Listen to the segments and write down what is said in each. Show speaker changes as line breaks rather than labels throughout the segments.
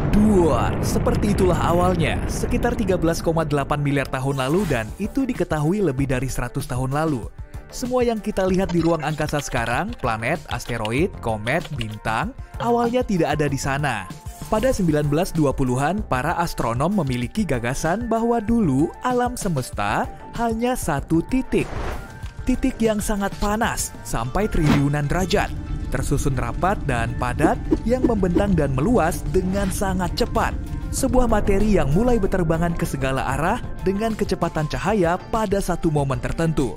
Duar, seperti itulah awalnya, sekitar 13,8 miliar tahun lalu dan itu diketahui lebih dari 100 tahun lalu. Semua yang kita lihat di ruang angkasa sekarang, planet, asteroid, komet, bintang, awalnya tidak ada di sana. Pada 1920-an, para astronom memiliki gagasan bahwa dulu alam semesta hanya satu titik. Titik yang sangat panas, sampai triliunan derajat, tersusun rapat dan padat yang membentang dan meluas dengan sangat cepat. Sebuah materi yang mulai berterbangan ke segala arah dengan kecepatan cahaya pada satu momen tertentu.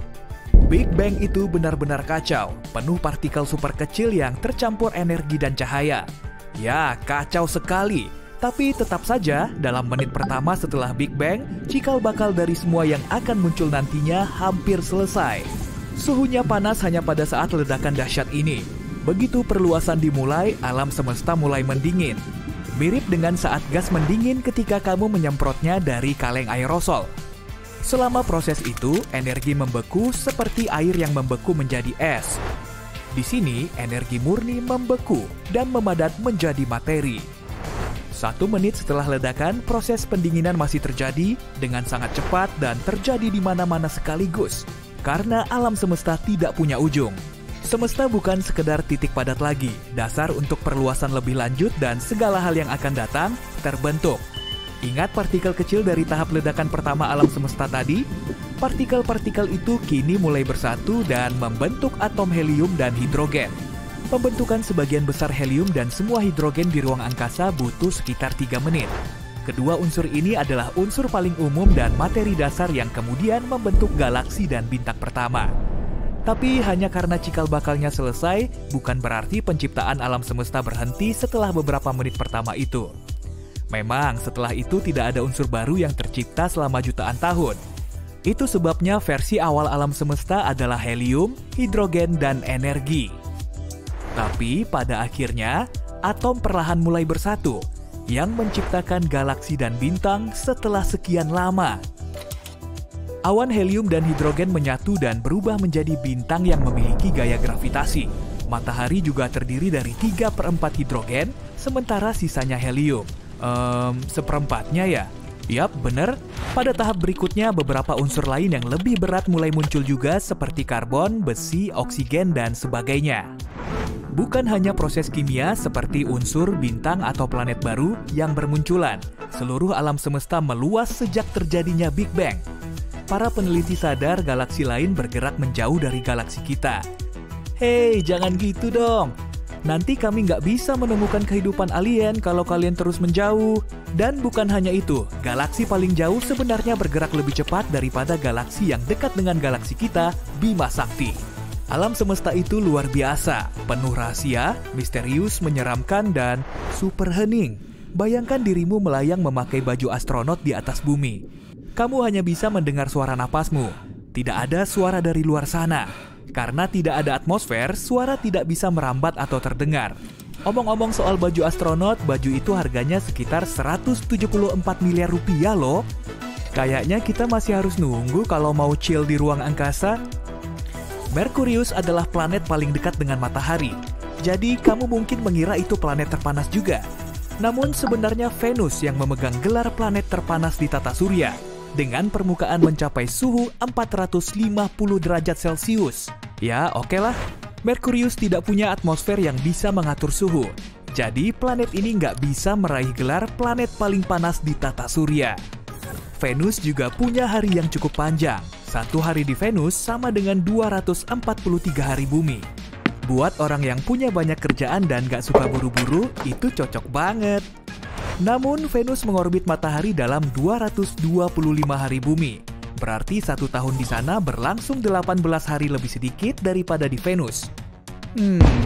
Big Bang itu benar-benar kacau, penuh partikel super kecil yang tercampur energi dan cahaya. Ya, kacau sekali. Tapi tetap saja, dalam menit pertama setelah Big Bang, cikal bakal dari semua yang akan muncul nantinya hampir selesai. Suhunya panas hanya pada saat ledakan dahsyat ini. Begitu perluasan dimulai, alam semesta mulai mendingin. Mirip dengan saat gas mendingin ketika kamu menyemprotnya dari kaleng aerosol. Selama proses itu, energi membeku seperti air yang membeku menjadi es. Di sini, energi murni membeku dan memadat menjadi materi. 1 menit setelah ledakan, proses pendinginan masih terjadi dengan sangat cepat dan terjadi di mana-mana sekaligus. Karena alam semesta tidak punya ujung. Semesta bukan sekedar titik padat lagi, dasar untuk perluasan lebih lanjut dan segala hal yang akan datang terbentuk. Ingat partikel kecil dari tahap ledakan pertama alam semesta tadi? Partikel-partikel itu kini mulai bersatu dan membentuk atom helium dan hidrogen. Pembentukan sebagian besar helium dan semua hidrogen di ruang angkasa butuh sekitar 3 menit. Kedua unsur ini adalah unsur paling umum dan materi dasar yang kemudian membentuk galaksi dan bintang pertama. Tapi hanya karena cikal bakalnya selesai, bukan berarti penciptaan alam semesta berhenti setelah beberapa menit pertama itu. Memang setelah itu tidak ada unsur baru yang tercipta selama jutaan tahun. Itu sebabnya versi awal alam semesta adalah helium, hidrogen, dan energi. Tapi pada akhirnya, atom perlahan mulai bersatu, yang menciptakan galaksi dan bintang setelah sekian lama. Awan helium dan hidrogen menyatu dan berubah menjadi bintang yang memiliki gaya gravitasi. Matahari juga terdiri dari 3/4 hidrogen, sementara sisanya helium. Seperempatnya ya? Yap, bener. Pada tahap berikutnya, beberapa unsur lain yang lebih berat mulai muncul juga seperti karbon, besi, oksigen, dan sebagainya. Bukan hanya proses kimia seperti unsur, bintang, atau planet baru yang bermunculan. Seluruh alam semesta meluas sejak terjadinya Big Bang. Para peneliti sadar galaksi lain bergerak menjauh dari galaksi kita. Hei, jangan gitu dong. Nanti kami nggak bisa menemukan kehidupan alien kalau kalian terus menjauh. Dan bukan hanya itu, galaksi paling jauh sebenarnya bergerak lebih cepat daripada galaksi yang dekat dengan galaksi kita, Bima Sakti. Alam semesta itu luar biasa, penuh rahasia, misterius, menyeramkan, dan super hening. Bayangkan dirimu melayang memakai baju astronot di atas bumi. Kamu hanya bisa mendengar suara napasmu. Tidak ada suara dari luar sana. Karena tidak ada atmosfer, suara tidak bisa merambat atau terdengar. Omong-omong soal baju astronot, baju itu harganya sekitar 174 miliar rupiah loh. Kayaknya kita masih harus nunggu kalau mau chill di ruang angkasa. Merkurius adalah planet paling dekat dengan matahari. Jadi kamu mungkin mengira itu planet terpanas juga. Namun sebenarnya Venus yang memegang gelar planet terpanas di tata surya, dengan permukaan mencapai suhu 450 derajat Celcius. Ya, oke lah. Merkurius tidak punya atmosfer yang bisa mengatur suhu. Jadi, planet ini nggak bisa meraih gelar planet paling panas di tata surya. Venus juga punya hari yang cukup panjang. 1 hari di Venus sama dengan 243 hari bumi. Buat orang yang punya banyak kerjaan dan nggak suka buru-buru, itu cocok banget. Namun, Venus mengorbit matahari dalam 225 hari bumi. Berarti 1 tahun di sana berlangsung 18 hari lebih sedikit daripada di Venus.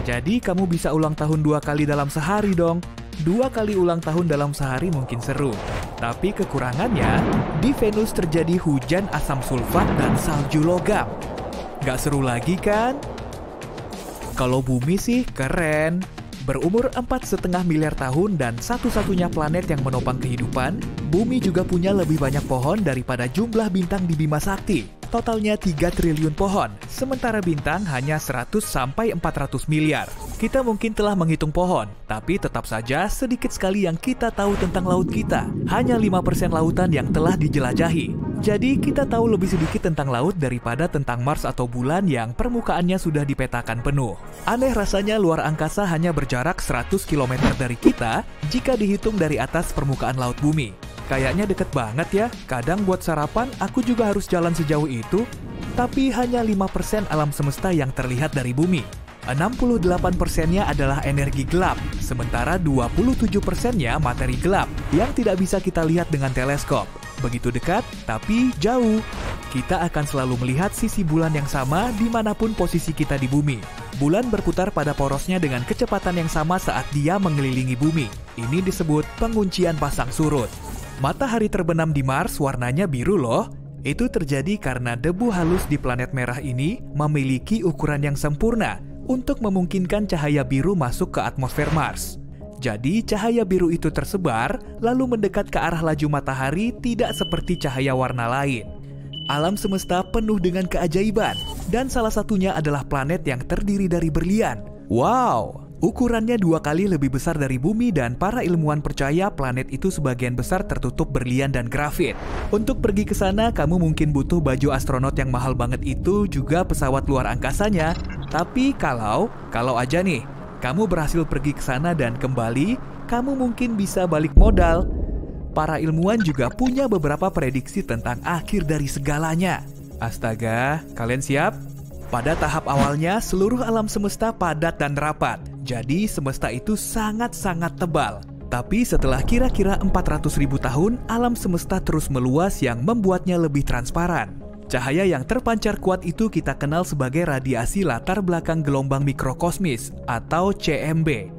Jadi kamu bisa ulang tahun 2 kali dalam sehari dong. 2 kali ulang tahun dalam sehari mungkin seru. Tapi kekurangannya, di Venus terjadi hujan asam sulfat dan salju logam. Gak seru lagi kan? Kalau bumi sih keren. Berumur 4,5 miliar tahun dan satu-satunya planet yang menopang kehidupan, bumi juga punya lebih banyak pohon daripada jumlah bintang di Bima Sakti. totalnya 3 triliun pohon, sementara bintang hanya 100-400 miliar. Kita mungkin telah menghitung pohon, tapi tetap saja sedikit sekali yang kita tahu tentang laut kita. Hanya 5% lautan yang telah dijelajahi. Jadi kita tahu lebih sedikit tentang laut daripada tentang Mars atau bulan yang permukaannya sudah dipetakan penuh. Aneh rasanya luar angkasa hanya berjarak 100 km dari kita jika dihitung dari atas permukaan laut bumi. Kayaknya deket banget ya, kadang buat sarapan aku juga harus jalan sejauh itu. Tapi hanya 5% alam semesta yang terlihat dari bumi. 68%-nya adalah energi gelap, sementara 27%-nya materi gelap yang tidak bisa kita lihat dengan teleskop. Begitu dekat, tapi jauh. Kita akan selalu melihat sisi bulan yang sama dimanapun posisi kita di bumi. Bulan berputar pada porosnya dengan kecepatan yang sama saat dia mengelilingi bumi. Ini disebut penguncian pasang surut. Matahari terbenam di Mars warnanya biru loh. Itu terjadi karena debu halus di planet merah ini memiliki ukuran yang sempurna untuk memungkinkan cahaya biru masuk ke atmosfer Mars. Jadi cahaya biru itu tersebar lalu mendekat ke arah laju matahari tidak seperti cahaya warna lain. Alam semesta penuh dengan keajaiban dan salah satunya adalah planet yang terdiri dari berlian. Wow! Ukurannya 2 kali lebih besar dari bumi dan para ilmuwan percaya planet itu sebagian besar tertutup berlian dan grafit. Untuk pergi ke sana, kamu mungkin butuh baju astronot yang mahal banget itu, juga pesawat luar angkasanya. Tapi kalau aja nih, kamu berhasil pergi ke sana dan kembali, kamu mungkin bisa balik modal. Para ilmuwan juga punya beberapa prediksi tentang akhir dari segalanya. Astaga, kalian siap? Pada tahap awalnya, seluruh alam semesta padat dan rapat. Jadi semesta itu sangat-sangat tebal. Tapi setelah kira-kira 400.000 tahun, alam semesta terus meluas yang membuatnya lebih transparan. Cahaya yang terpancar kuat itu kita kenal sebagai radiasi latar belakang gelombang mikrokosmis atau CMB.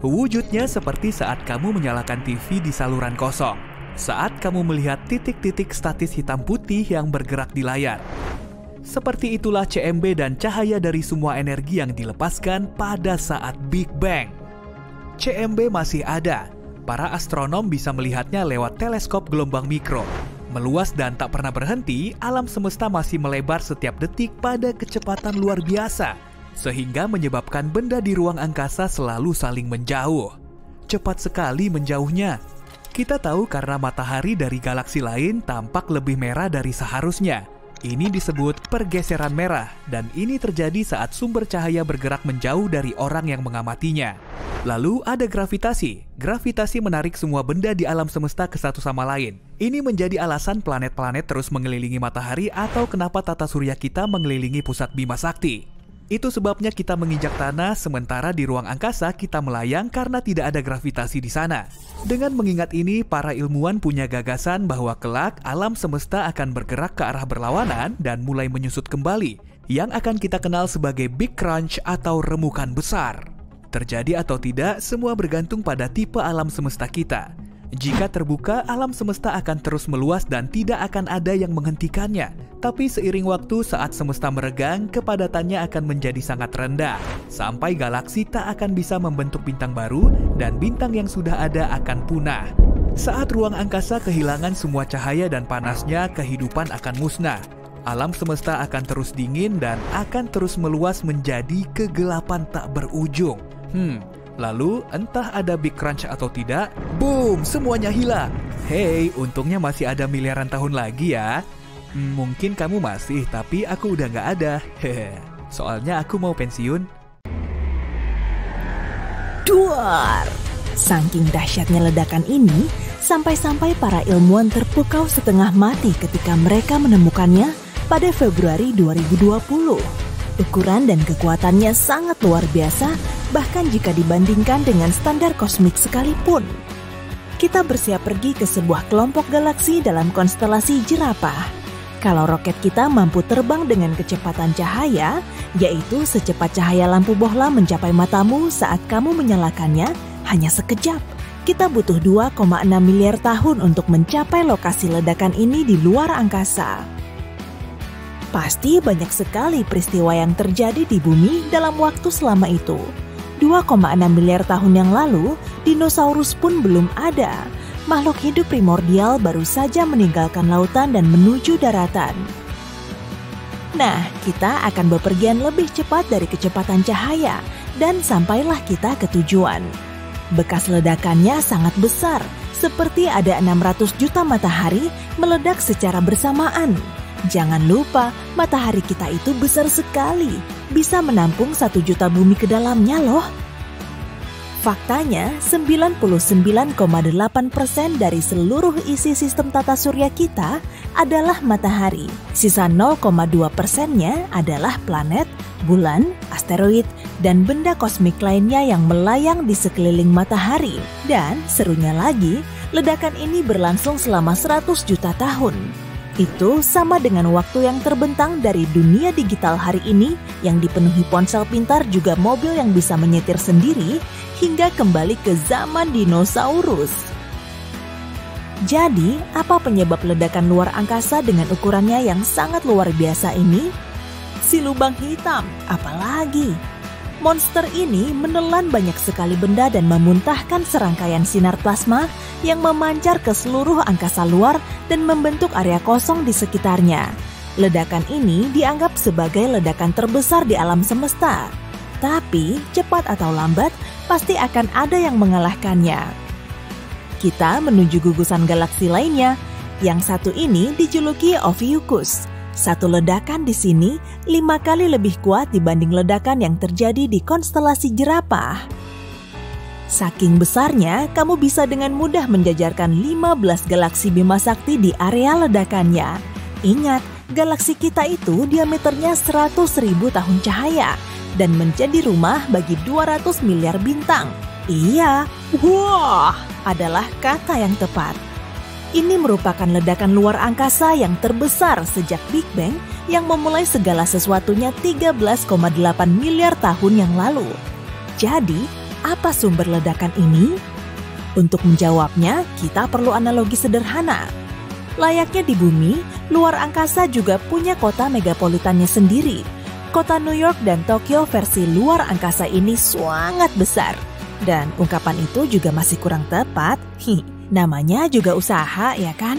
Wujudnya seperti saat kamu menyalakan TV di saluran kosong. Saat kamu melihat titik-titik statis hitam putih yang bergerak di layar. Seperti itulah CMB dan cahaya dari semua energi yang dilepaskan pada saat Big Bang. CMB masih ada. Para astronom bisa melihatnya lewat teleskop gelombang mikro. Meluas dan tak pernah berhenti, alam semesta masih melebar setiap detik pada kecepatan luar biasa, sehingga menyebabkan benda di ruang angkasa selalu saling menjauh. Cepat sekali menjauhnya. Kita tahu karena matahari dari galaksi lain tampak lebih merah dari seharusnya. Ini disebut pergeseran merah, dan ini terjadi saat sumber cahaya bergerak menjauh dari orang yang mengamatinya. Lalu ada gravitasi. Gravitasi menarik semua benda di alam semesta ke satu sama lain. Ini menjadi alasan planet-planet terus mengelilingi matahari atau kenapa tata surya kita mengelilingi pusat Bima Sakti. Itu sebabnya kita menginjak tanah, sementara di ruang angkasa kita melayang karena tidak ada gravitasi di sana. Dengan mengingat ini, para ilmuwan punya gagasan bahwa kelak alam semesta akan bergerak ke arah berlawanan dan mulai menyusut kembali, yang akan kita kenal sebagai Big Crunch atau remukan besar. Terjadi atau tidak, semua bergantung pada tipe alam semesta kita. Jika terbuka, alam semesta akan terus meluas dan tidak akan ada yang menghentikannya. Tapi seiring waktu, saat semesta meregang, kepadatannya akan menjadi sangat rendah. Sampai galaksi tak akan bisa membentuk bintang baru dan bintang yang sudah ada akan punah. Saat ruang angkasa kehilangan semua cahaya dan panasnya, kehidupan akan musnah. Alam semesta akan terus dingin dan akan terus meluas menjadi kegelapan tak berujung. Lalu, entah ada Big Crunch atau tidak, boom, semuanya hilang. Hey, untungnya masih ada miliaran tahun lagi ya. Mungkin kamu masih, tapi aku udah nggak ada. Hehe, soalnya aku mau pensiun.
Duar! Saking dahsyatnya ledakan ini, sampai-sampai para ilmuwan terpukau setengah mati ketika mereka menemukannya pada Februari 2020. Ukuran dan kekuatannya sangat luar biasa, bahkan jika dibandingkan dengan standar kosmik sekalipun. Kita bersiap pergi ke sebuah kelompok galaksi dalam konstelasi jerapah. Kalau roket kita mampu terbang dengan kecepatan cahaya, yaitu secepat cahaya lampu bohlam mencapai matamu saat kamu menyalakannya, hanya sekejap. Kita butuh 2,6 miliar tahun untuk mencapai lokasi ledakan ini di luar angkasa. Pasti banyak sekali peristiwa yang terjadi di bumi dalam waktu selama itu. 2,6 miliar tahun yang lalu, dinosaurus pun belum ada. Makhluk hidup primordial baru saja meninggalkan lautan dan menuju daratan. Nah, kita akan bepergian lebih cepat dari kecepatan cahaya dan sampailah kita ke tujuan. Bekas ledakannya sangat besar, seperti ada 600 juta matahari meledak secara bersamaan. Jangan lupa, matahari kita itu besar sekali, bisa menampung 1 juta bumi ke dalamnya loh. Faktanya, 99,8% dari seluruh isi sistem tata surya kita adalah matahari. Sisa 0,2%-nya adalah planet, bulan, asteroid, dan benda kosmik lainnya yang melayang di sekeliling matahari. Dan serunya lagi, ledakan ini berlangsung selama 100 juta tahun. Itu sama dengan waktu yang terbentang dari dunia digital hari ini yang dipenuhi ponsel pintar juga mobil yang bisa menyetir sendiri hingga kembali ke zaman dinosaurus. Jadi, apa penyebab ledakan luar angkasa dengan ukurannya yang sangat luar biasa ini? Si lubang hitam, apalagi? Monster ini menelan banyak sekali benda dan memuntahkan serangkaian sinar plasma yang memancar ke seluruh angkasa luar dan membentuk area kosong di sekitarnya. Ledakan ini dianggap sebagai ledakan terbesar di alam semesta. Tapi, cepat atau lambat, pasti akan ada yang mengalahkannya. Kita menuju gugusan galaksi lainnya. Yang satu ini dijuluki Ophiuchus. Satu ledakan di sini 5 kali lebih kuat dibanding ledakan yang terjadi di konstelasi jerapah. Saking besarnya, kamu bisa dengan mudah menjajarkan 15 galaksi Bima Sakti di area ledakannya. Ingat, galaksi kita itu diameternya 100.000 tahun cahaya dan menjadi rumah bagi 200 miliar bintang. Iya, wah, adalah kata yang tepat. Ini merupakan ledakan luar angkasa yang terbesar sejak Big Bang yang memulai segala sesuatunya 13,8 miliar tahun yang lalu. Jadi, apa sumber ledakan ini? Untuk menjawabnya, kita perlu analogi sederhana. Layaknya di bumi, luar angkasa juga punya kota megapolitannya sendiri. Kota New York dan Tokyo versi luar angkasa ini sangat besar. Dan ungkapan itu juga masih kurang tepat. Namanya juga usaha, ya kan?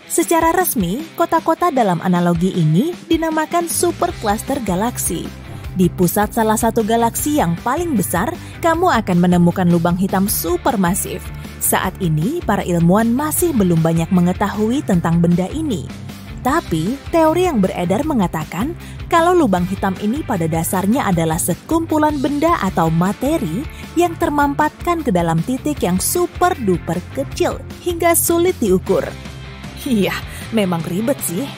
Secara resmi, kota-kota dalam analogi ini dinamakan supercluster galaksi. Di pusat salah satu galaksi yang paling besar, kamu akan menemukan lubang hitam supermasif. Saat ini, para ilmuwan masih belum banyak mengetahui tentang benda ini. Tapi, teori yang beredar mengatakan kalau lubang hitam ini pada dasarnya adalah sekumpulan benda atau materi yang termampatkan ke dalam titik yang super duper kecil hingga sulit diukur. Iya, memang ribet sih.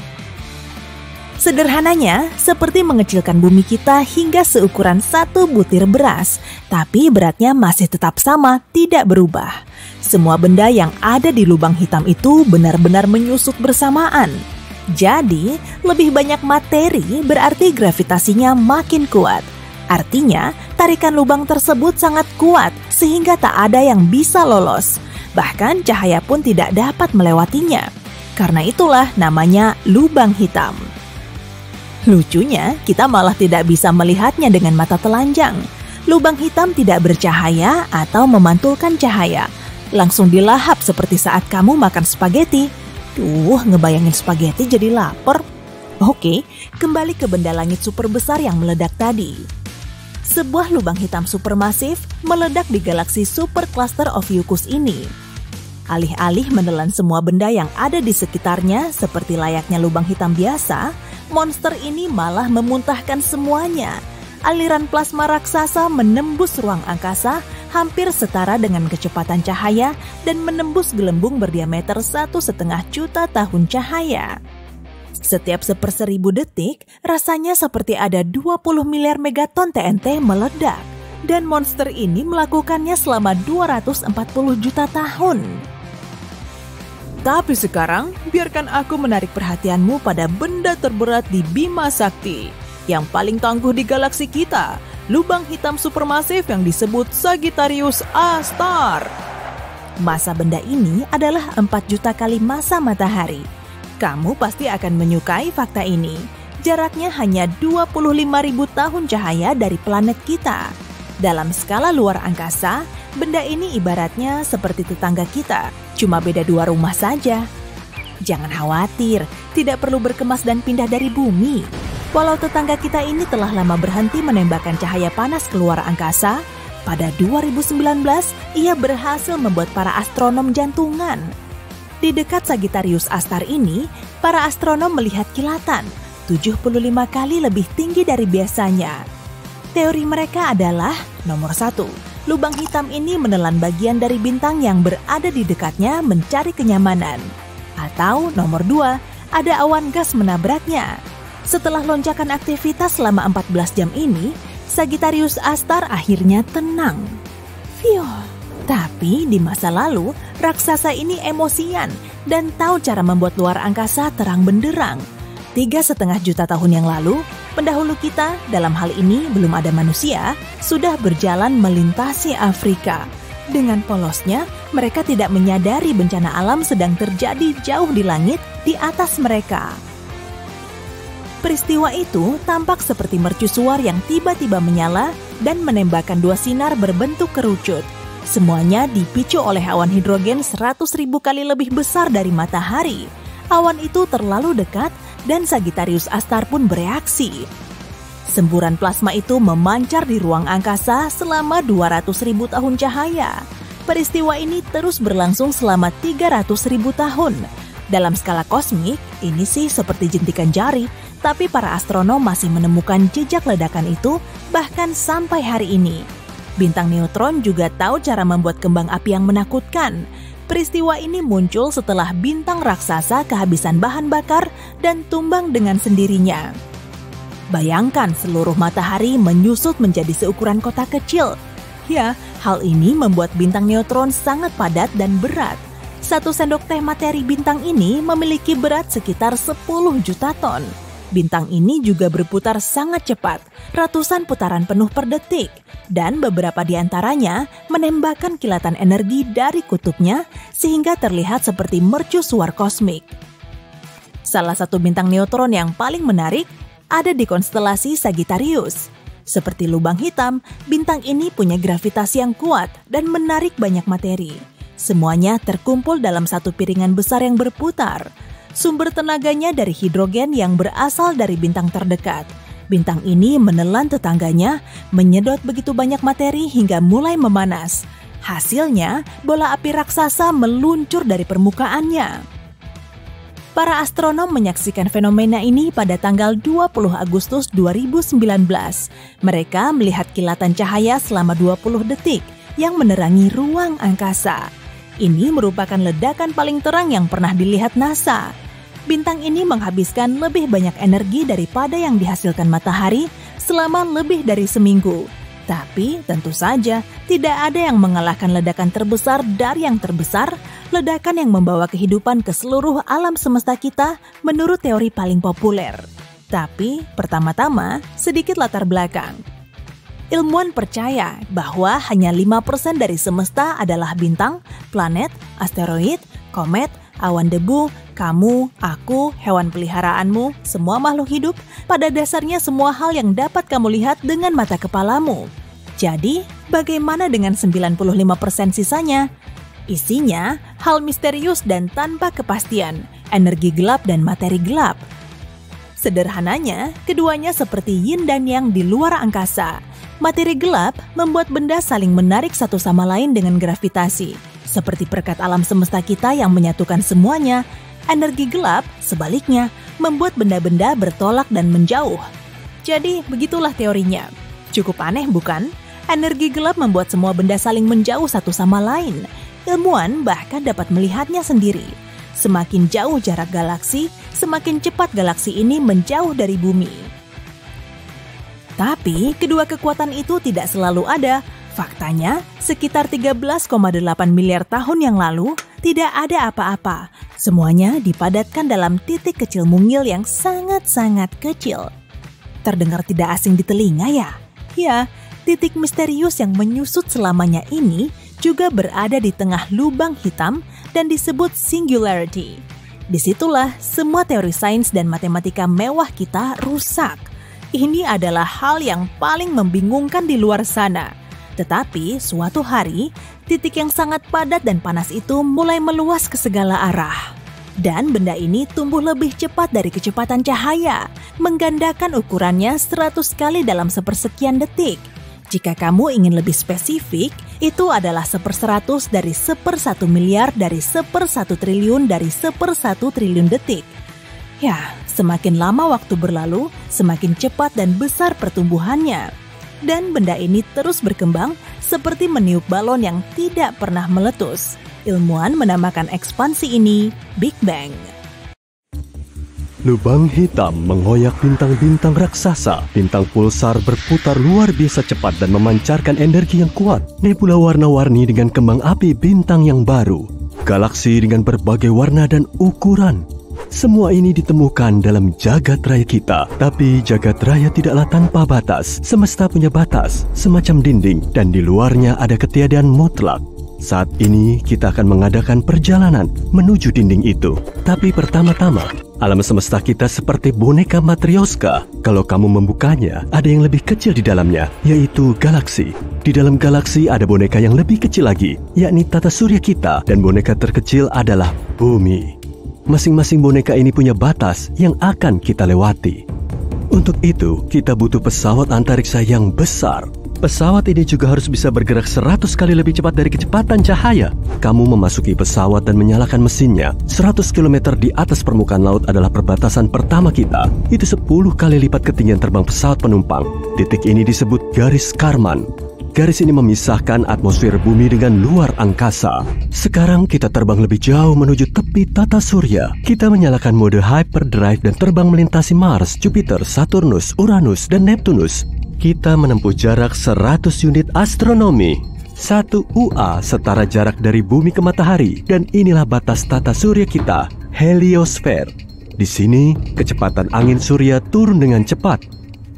Sederhananya, seperti mengecilkan bumi kita hingga seukuran 1 butir beras, tapi beratnya masih tetap sama, tidak berubah. Semua benda yang ada di lubang hitam itu benar-benar menyusut bersamaan. Jadi, lebih banyak materi berarti gravitasinya makin kuat. Artinya, tarikan lubang tersebut sangat kuat sehingga tak ada yang bisa lolos. Bahkan cahaya pun tidak dapat melewatinya. Karena itulah namanya lubang hitam. Lucunya, kita malah tidak bisa melihatnya dengan mata telanjang. Lubang hitam tidak bercahaya atau memantulkan cahaya. Langsung dilahap seperti saat kamu makan spaghetti. Ngebayangin spaghetti jadi lapar. Oke, kembali ke benda langit super besar yang meledak tadi. Sebuah lubang hitam supermasif meledak di galaksi supercluster Ophiuchus ini. Alih-alih menelan semua benda yang ada di sekitarnya seperti layaknya lubang hitam biasa, monster ini malah memuntahkan semuanya. Aliran plasma raksasa menembus ruang angkasa hampir setara dengan kecepatan cahaya dan menembus gelembung berdiameter 1,5 juta tahun cahaya. Setiap 1/1000 detik, rasanya seperti ada 20 miliar megaton TNT meledak. Dan monster ini melakukannya selama 240 juta tahun. Tapi sekarang, biarkan aku menarik perhatianmu pada benda terberat di Bima Sakti. Yang paling tangguh di galaksi kita, lubang hitam supermasif yang disebut Sagittarius A*. Massa benda ini adalah 4 juta kali massa matahari. Kamu pasti akan menyukai fakta ini. Jaraknya hanya 25.000 tahun cahaya dari planet kita. Dalam skala luar angkasa, benda ini ibaratnya seperti tetangga kita, cuma beda 2 rumah saja. Jangan khawatir, tidak perlu berkemas dan pindah dari bumi. Walau tetangga kita ini telah lama berhenti menembakkan cahaya panas keluar angkasa, pada 2019 ia berhasil membuat para astronom jantungan. Di dekat Sagittarius A* ini, para astronom melihat kilatan 75 kali lebih tinggi dari biasanya. Teori mereka adalah, nomor 1, lubang hitam ini menelan bagian dari bintang yang berada di dekatnya mencari kenyamanan. Atau nomor 2, ada awan gas menabraknya. Setelah lonjakan aktivitas selama 14 jam ini, Sagittarius A* akhirnya tenang. Tapi di masa lalu, raksasa ini emosian dan tahu cara membuat luar angkasa terang benderang. 3,5 juta tahun yang lalu, pendahulu kita, dalam hal ini belum ada manusia, sudah berjalan melintasi Afrika. Dengan polosnya, mereka tidak menyadari bencana alam sedang terjadi jauh di langit di atas mereka. Peristiwa itu tampak seperti mercusuar yang tiba-tiba menyala dan menembakkan 2 sinar berbentuk kerucut. Semuanya dipicu oleh awan hidrogen 100.000 kali lebih besar dari matahari. Awan itu terlalu dekat dan Sagittarius A* pun bereaksi. Semburan plasma itu memancar di ruang angkasa selama 200.000 tahun cahaya. Peristiwa ini terus berlangsung selama 300.000 tahun. Dalam skala kosmik, ini sih seperti jentikan jari, tapi para astronom masih menemukan jejak ledakan itu bahkan sampai hari ini. Bintang neutron juga tahu cara membuat kembang api yang menakutkan. Peristiwa ini muncul setelah bintang raksasa kehabisan bahan bakar dan tumbang dengan sendirinya. Bayangkan seluruh matahari menyusut menjadi seukuran kota kecil. Ya, hal ini membuat bintang neutron sangat padat dan berat. 1 sendok teh materi bintang ini memiliki berat sekitar 10 juta ton. Bintang ini juga berputar sangat cepat, ratusan putaran penuh per detik, dan beberapa di antaranya menembakkan kilatan energi dari kutubnya sehingga terlihat seperti mercusuar kosmik. Salah satu bintang neutron yang paling menarik ada di konstelasi Sagittarius. Seperti lubang hitam, bintang ini punya gravitasi yang kuat dan menarik banyak materi. Semuanya terkumpul dalam satu piringan besar yang berputar. Sumber tenaganya dari hidrogen yang berasal dari bintang terdekat. Bintang ini menelan tetangganya, menyedot begitu banyak materi hingga mulai memanas. Hasilnya, bola api raksasa meluncur dari permukaannya. Para astronom menyaksikan fenomena ini pada tanggal 20 Agustus 2019. Mereka melihat kilatan cahaya selama 20 detik yang menerangi ruang angkasa. Ini merupakan ledakan paling terang yang pernah dilihat NASA. Bintang ini menghabiskan lebih banyak energi daripada yang dihasilkan matahari selama lebih dari seminggu. Tapi tentu saja tidak ada yang mengalahkan ledakan terbesar dari yang terbesar, ledakan yang membawa kehidupan ke seluruh alam semesta kita menurut teori paling populer. Tapi pertama-tama sedikit latar belakang. Ilmuwan percaya bahwa hanya 5% dari semesta adalah bintang, planet, asteroid, komet, awan debu, kamu, aku, hewan peliharaanmu, semua makhluk hidup, pada dasarnya semua hal yang dapat kamu lihat dengan mata kepalamu. Jadi, bagaimana dengan 95% sisanya? Isinya, hal misterius dan tanpa kepastian, energi gelap dan materi gelap. Sederhananya, keduanya seperti yin dan yang di luar angkasa. Materi gelap membuat benda saling menarik satu sama lain dengan gravitasi. Seperti perekat alam semesta kita yang menyatukan semuanya, energi gelap, sebaliknya, membuat benda-benda bertolak dan menjauh. Jadi, begitulah teorinya. Cukup aneh, bukan? Energi gelap membuat semua benda saling menjauh satu sama lain. Ilmuwan bahkan dapat melihatnya sendiri. Semakin jauh jarak galaksi, semakin cepat galaksi ini menjauh dari bumi. Tapi, kedua kekuatan itu tidak selalu ada. Faktanya, sekitar 13,8 miliar tahun yang lalu, tidak ada apa-apa. Semuanya dipadatkan dalam titik kecil mungil yang sangat-sangat kecil. Terdengar tidak asing di telinga ya? Ya, titik misterius yang menyusut selamanya ini juga berada di tengah lubang hitam dan disebut singularity. Disitulah semua teori sains dan matematika mewah kita rusak. Ini adalah hal yang paling membingungkan di luar sana. Tetapi suatu hari, titik yang sangat padat dan panas itu mulai meluas ke segala arah. Dan benda ini tumbuh lebih cepat dari kecepatan cahaya, menggandakan ukurannya 100 kali dalam sepersekian detik. Jika kamu ingin lebih spesifik, itu adalah 1/100 dari 1/1 miliar dari 1/1 triliun dari 1/1 triliun detik. Ya, semakin lama waktu berlalu, semakin cepat dan besar pertumbuhannya. Dan benda ini terus berkembang seperti meniup balon yang tidak pernah meletus. Ilmuwan menamakan ekspansi ini Big Bang.
Lubang hitam mengoyak bintang-bintang raksasa. Bintang pulsar berputar luar biasa cepat dan memancarkan energi yang kuat. Nebula warna-warni dengan kembang api bintang yang baru. Galaksi dengan berbagai warna dan ukuran. Semua ini ditemukan dalam jagat raya kita. Tapi jagat raya tidaklah tanpa batas. Semesta punya batas, semacam dinding, dan di luarnya ada ketiadaan mutlak. Saat ini kita akan mengadakan perjalanan menuju dinding itu. Tapi pertama-tama, alam semesta kita seperti boneka Matryoshka. Kalau kamu membukanya, ada yang lebih kecil di dalamnya, yaitu galaksi. Di dalam galaksi ada boneka yang lebih kecil lagi, yakni tata surya kita, dan boneka terkecil adalah bumi. Masing-masing boneka ini punya batas yang akan kita lewati. Untuk itu, kita butuh pesawat antariksa yang besar. Pesawat ini juga harus bisa bergerak 100 kali lebih cepat dari kecepatan cahaya. Kamu memasuki pesawat dan menyalakan mesinnya. 100 km di atas permukaan laut adalah perbatasan pertama kita. Itu 10 kali lipat ketinggian terbang pesawat penumpang. Titik ini disebut garis Kármán. Garis ini memisahkan atmosfer bumi dengan luar angkasa. Sekarang kita terbang lebih jauh menuju tepi tata surya. Kita menyalakan mode hyperdrive dan terbang melintasi Mars, Jupiter, Saturnus, Uranus, dan Neptunus. Kita menempuh jarak 100 unit astronomi. 1 UA setara jarak dari bumi ke matahari. Dan inilah batas tata surya kita, heliosfer. Di sini, kecepatan angin surya turun dengan cepat.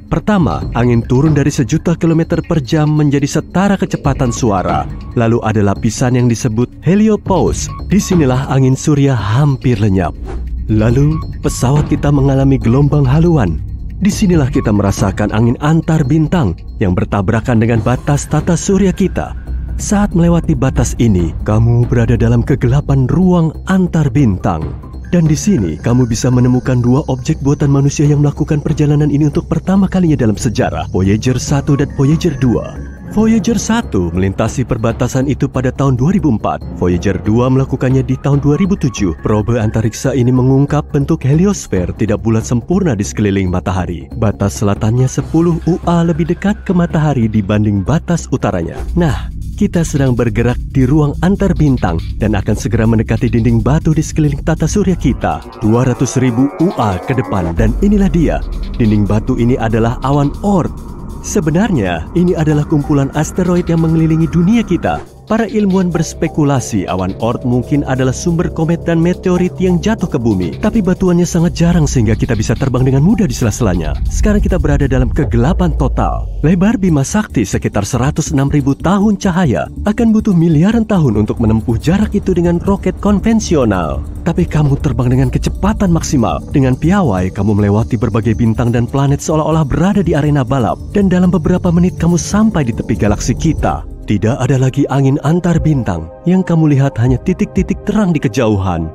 Pertama, angin turun dari 1.000.000 km per jam menjadi setara kecepatan suara. Lalu ada lapisan yang disebut heliopause. Disinilah angin surya hampir lenyap. Lalu, pesawat kita mengalami gelombang haluan. Disinilah kita merasakan angin antar bintang yang bertabrakan dengan batas tata surya kita. Saat melewati batas ini, kamu berada dalam kegelapan ruang antar bintang. Dan di sini, kamu bisa menemukan 2 objek buatan manusia yang melakukan perjalanan ini untuk pertama kalinya dalam sejarah, Voyager 1 dan Voyager 2. Voyager 1 melintasi perbatasan itu pada tahun 2004. Voyager 2 melakukannya di tahun 2007. Probe antariksa ini mengungkap bentuk heliosfer tidak bulat sempurna di sekeliling matahari. Batas selatannya 10 UA lebih dekat ke matahari dibanding batas utaranya. Nah, kita sedang bergerak di ruang antar bintang dan akan segera mendekati dinding batu di sekeliling tata surya kita. 200.000 UA ke depan, dan inilah dia. Dinding batu ini adalah awan Oort. Sebenarnya, ini adalah kumpulan asteroid yang mengelilingi dunia kita. Para ilmuwan berspekulasi awan Oort mungkin adalah sumber komet dan meteorit yang jatuh ke bumi. Tapi batuannya sangat jarang sehingga kita bisa terbang dengan mudah di sela-selanya. Sekarang kita berada dalam kegelapan total. Lebar Bima Sakti sekitar 106.000 tahun cahaya. Akan butuh miliaran tahun untuk menempuh jarak itu dengan roket konvensional. Tapi kamu terbang dengan kecepatan maksimal. Dengan piawai, kamu melewati berbagai bintang dan planet seolah-olah berada di arena balap. Dan dalam beberapa menit kamu sampai di tepi galaksi kita. Tidak ada lagi angin antar bintang. Yang kamu lihat hanya titik-titik terang di kejauhan.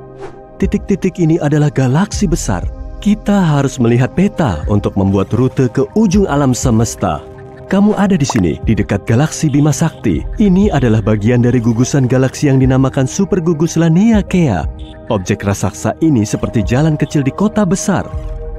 Titik-titik ini adalah galaksi besar. Kita harus melihat peta untuk membuat rute ke ujung alam semesta. Kamu ada di sini, di dekat galaksi Bima Sakti. Ini adalah bagian dari gugusan galaksi yang dinamakan Super Gugus Laniakea. Objek raksasa ini seperti jalan kecil di kota besar.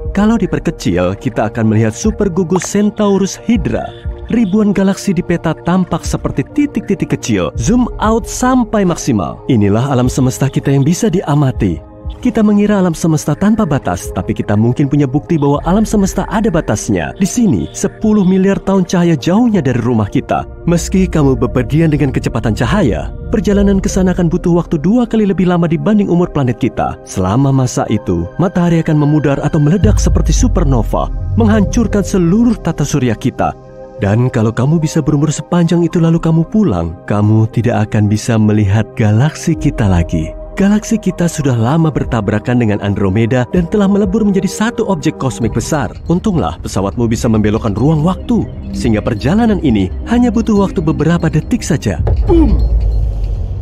Kalau diperkecil, kita akan melihat Super Gugus Centaurus Hydra. Ribuan galaksi di peta tampak seperti titik-titik kecil. Zoom out sampai maksimal. Inilah alam semesta kita yang bisa diamati. Kita mengira alam semesta tanpa batas, tapi kita mungkin punya bukti bahwa alam semesta ada batasnya. Di sini, 10 miliar tahun cahaya jauhnya dari rumah kita. Meski kamu bepergian dengan kecepatan cahaya, perjalanan ke sana akan butuh waktu 2 kali lebih lama dibanding umur planet kita. Selama masa itu, matahari akan memudar atau meledak seperti supernova, menghancurkan seluruh tata surya kita. Dan kalau kamu bisa berumur sepanjang itu lalu kamu pulang, kamu tidak akan bisa melihat galaksi kita lagi. Galaksi kita sudah lama bertabrakan dengan Andromeda dan telah melebur menjadi satu objek kosmik besar. Untunglah pesawatmu bisa membelokkan ruang waktu, sehingga perjalanan ini hanya butuh waktu beberapa detik saja. Boom!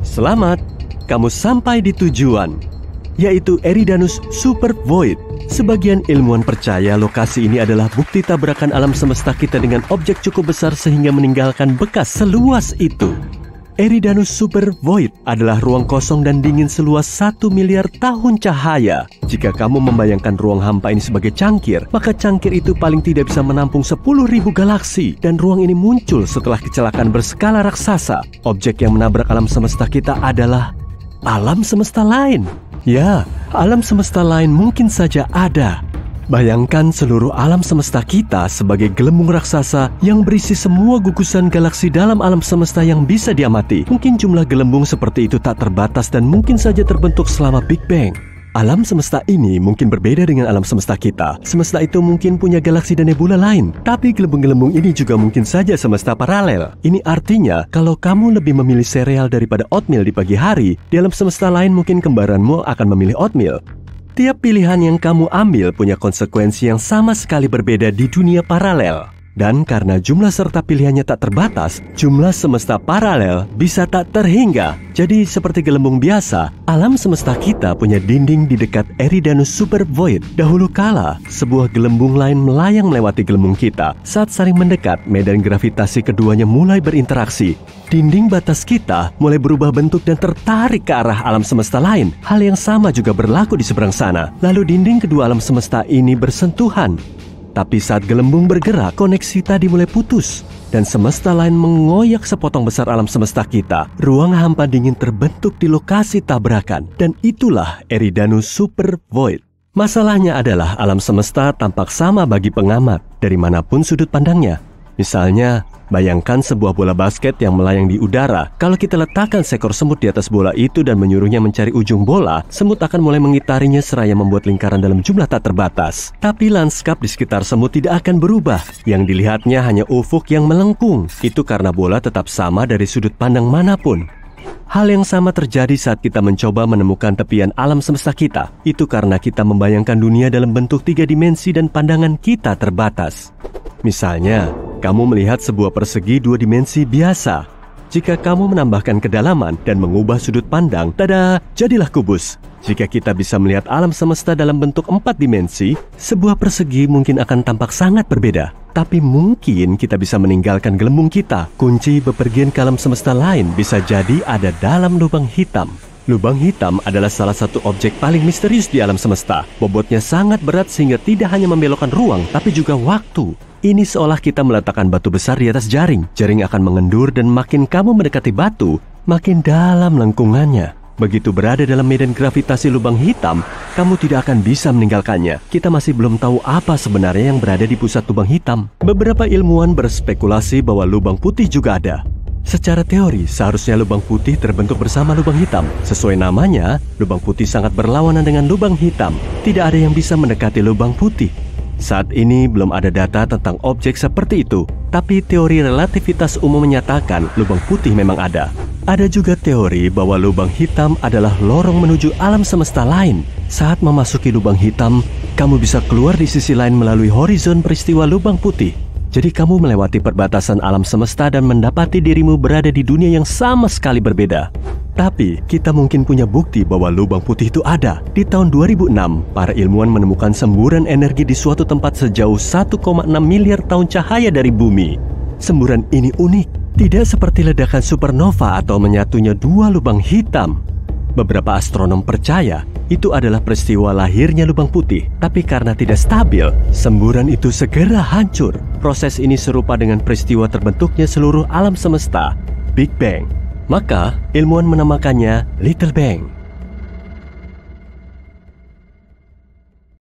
Selamat, kamu sampai di tujuan. yaitu Eridanus Super Void. Sebagian ilmuwan percaya lokasi ini adalah bukti tabrakan alam semesta kita dengan objek cukup besar sehingga meninggalkan bekas seluas itu. Eridanus Super Void adalah ruang kosong dan dingin seluas 1 miliar tahun cahaya. Jika kamu membayangkan ruang hampa ini sebagai cangkir, maka cangkir itu paling tidak bisa menampung 10.000 galaksi. Dan ruang ini muncul setelah kecelakaan berskala raksasa. Objek yang menabrak alam semesta kita adalah alam semesta lain. Ya, alam semesta lain mungkin saja ada. Bayangkan seluruh alam semesta kita sebagai gelembung raksasa yang berisi semua gugusan galaksi dalam alam semesta yang bisa diamati. Mungkin jumlah gelembung seperti itu tak terbatas dan mungkin saja terbentuk selama Big Bang. Alam semesta ini mungkin berbeda dengan alam semesta kita. Semesta itu mungkin punya galaksi dan nebula lain. Tapi gelembung-gelembung ini juga mungkin saja semesta paralel. Ini artinya kalau kamu lebih memilih sereal daripada oatmeal di pagi hari, di alam semesta lain mungkin kembaranmu akan memilih oatmeal. Tiap pilihan yang kamu ambil punya konsekuensi yang sama sekali berbeda di dunia paralel. Dan karena jumlah serta pilihannya tak terbatas, jumlah semesta paralel bisa tak terhingga. Jadi seperti gelembung biasa, alam semesta kita punya dinding di dekat Eridanus Super Void. Dahulu kala, sebuah gelembung lain melayang melewati gelembung kita. Saat saling mendekat, medan gravitasi keduanya mulai berinteraksi. Dinding batas kita mulai berubah bentuk dan tertarik ke arah alam semesta lain. Hal yang sama juga berlaku di seberang sana. Lalu dinding kedua alam semesta ini bersentuhan. Tapi saat gelembung bergerak, koneksi tadi mulai putus. Dan semesta lain mengoyak sepotong besar alam semesta kita. Ruang hampa dingin terbentuk di lokasi tabrakan. Dan itulah Eridanus Super Void. Masalahnya adalah alam semesta tampak sama bagi pengamat dari manapun sudut pandangnya. Misalnya, bayangkan sebuah bola basket yang melayang di udara. Kalau kita letakkan seekor semut di atas bola itu dan menyuruhnya mencari ujung bola, semut akan mulai mengitarinya seraya membuat lingkaran dalam jumlah tak terbatas. Tapi lanskap di sekitar semut tidak akan berubah. Yang dilihatnya hanya ufuk yang melengkung. Itu karena bola tetap sama dari sudut pandang manapun. Hal yang sama terjadi saat kita mencoba menemukan tepian alam semesta kita. Itu karena kita membayangkan dunia dalam bentuk 3 dimensi dan pandangan kita terbatas. Misalnya, kamu melihat sebuah persegi 2 dimensi biasa. Jika kamu menambahkan kedalaman dan mengubah sudut pandang, tada, jadilah kubus. Jika kita bisa melihat alam semesta dalam bentuk 4 dimensi, sebuah persegi mungkin akan tampak sangat berbeda. Tapi mungkin kita bisa meninggalkan gelembung kita. Kunci bepergian ke alam semesta lain bisa jadi ada dalam lubang hitam. Lubang hitam adalah salah satu objek paling misterius di alam semesta. Bobotnya sangat berat sehingga tidak hanya membelokkan ruang, tapi juga waktu. Ini seolah kita meletakkan batu besar di atas jaring. Jaring akan mengendur dan makin kamu mendekati batu, makin dalam lengkungannya. Begitu berada dalam medan gravitasi lubang hitam, kamu tidak akan bisa meninggalkannya. Kita masih belum tahu apa sebenarnya yang berada di pusat lubang hitam. Beberapa ilmuwan berspekulasi bahwa lubang putih juga ada. Secara teori, seharusnya lubang putih terbentuk bersama lubang hitam. Sesuai namanya, lubang putih sangat berlawanan dengan lubang hitam. Tidak ada yang bisa mendekati lubang putih. Saat ini belum ada data tentang objek seperti itu, tapi teori relativitas umum menyatakan lubang putih memang ada. Ada juga teori bahwa lubang hitam adalah lorong menuju alam semesta lain. Saat memasuki lubang hitam, kamu bisa keluar di sisi lain melalui horizon peristiwa lubang putih. Jadi kamu melewati perbatasan alam semesta dan mendapati dirimu berada di dunia yang sama sekali berbeda. Tapi kita mungkin punya bukti bahwa lubang putih itu ada. Di tahun 2006, para ilmuwan menemukan semburan energi di suatu tempat sejauh 1,6 miliar tahun cahaya dari bumi. Semburan ini unik, tidak seperti ledakan supernova atau menyatunya 2 lubang hitam. Beberapa astronom percaya itu adalah peristiwa lahirnya lubang putih. Tapi karena tidak stabil, semburan itu segera hancur. Proses ini serupa dengan peristiwa terbentuknya seluruh alam semesta, Big Bang. Maka, ilmuwan menamakannya Little Bang.